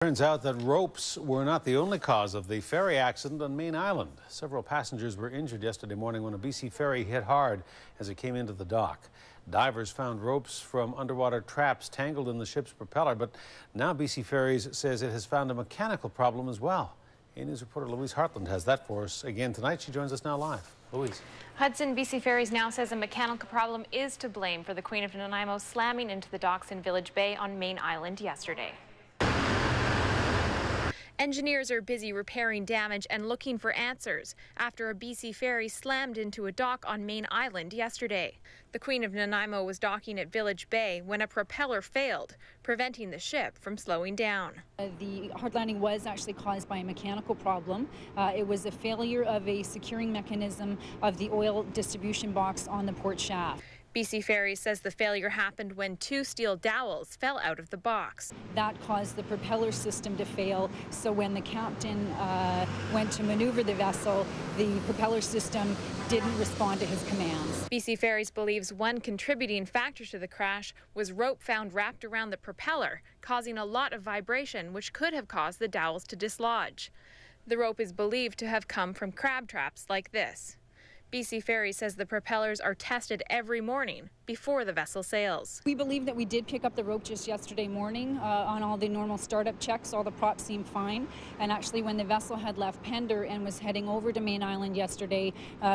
Turns out that ropes were not the only cause of the ferry accident on Mayne Island. Several passengers were injured yesterday morning when a BC ferry hit hard as it came into the dock. Divers found ropes from underwater traps tangled in the ship's propeller, but now BC Ferries says it has found a mechanical problem as well. News reporter Louise Hartland has that for us again tonight. She joins us now live. Louise. Hudson, BC Ferries now says a mechanical problem is to blame for the Queen of Nanaimo slamming into the docks in Village Bay on Mayne Island yesterday. Engineers are busy repairing damage and looking for answers after a BC ferry slammed into a dock on Mayne Island yesterday. The Queen of Nanaimo was docking at Village Bay when a propeller failed, preventing the ship from slowing down. The hard landing was actually caused by a mechanical problem. It was a failure of a securing mechanism of the oil distribution box on the port shaft. BC Ferries says the failure happened when two steel dowels fell out of the box. That caused the propeller system to fail, so when the captain went to maneuver the vessel, the propeller system didn't respond to his commands. BC Ferries believes one contributing factor to the crash was rope found wrapped around the propeller, causing a lot of vibration which could have caused the dowels to dislodge. The rope is believed to have come from crab traps like this. BC Ferry says the propellers are tested every morning before the vessel sails. We believe that we did pick up the rope just yesterday morning on all the normal startup checks. All the props seemed fine. And actually when the vessel had left Pender and was heading over to Mayne Island yesterday,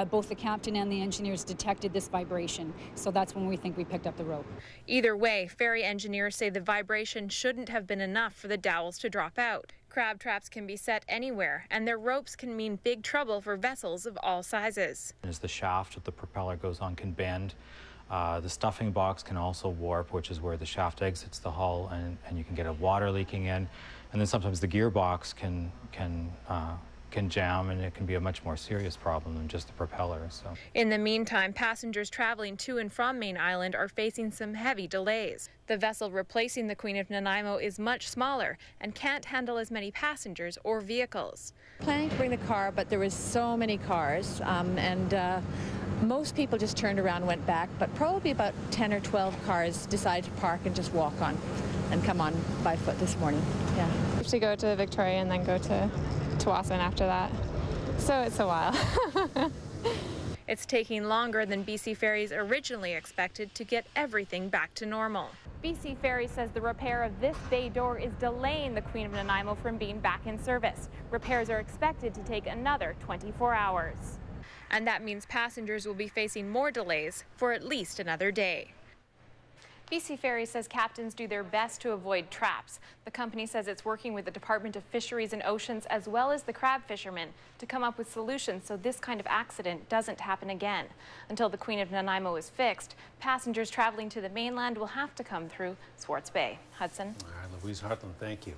both the captain and the engineers detected this vibration. So that's when we think we picked up the rope. Either way, ferry engineers say the vibration shouldn't have been enough for the dowels to drop out. Crab traps can be set anywhere, and their ropes can mean big trouble for vessels of all sizes. As the shaft that the propeller goes on can bend, the stuffing box can also warp, which is where the shaft exits the hull, and you can get a water leaking in. And then sometimes the gearbox can jam, and it can be a much more serious problem than just the propeller. So, in the meantime, passengers traveling to and from Mayne Island are facing some heavy delays. The vessel replacing the Queen of Nanaimo is much smaller and can't handle as many passengers or vehicles. Planning to bring the car, but there was so many cars, and most people just turned around and went back, but probably about 10 or 12 cars decided to park and just walk on and come on by foot this morning. Yeah. We have to go to Victoria and then go to Tsawwassen after that, so it's a while. It's taking longer than BC Ferries originally expected to get everything back to normal. BC Ferries says the repair of this bay door is delaying the Queen of Nanaimo from being back in service. Repairs are expected to take another 24 hours. And that means passengers will be facing more delays for at least another day. BC Ferries says captains do their best to avoid traps. The company says it's working with the Department of Fisheries and Oceans as well as the crab fishermen to come up with solutions so this kind of accident doesn't happen again. Until the Queen of Nanaimo is fixed, passengers traveling to the mainland will have to come through SWARTZ Bay. Hudson. All right, Louise Hartland, thank you.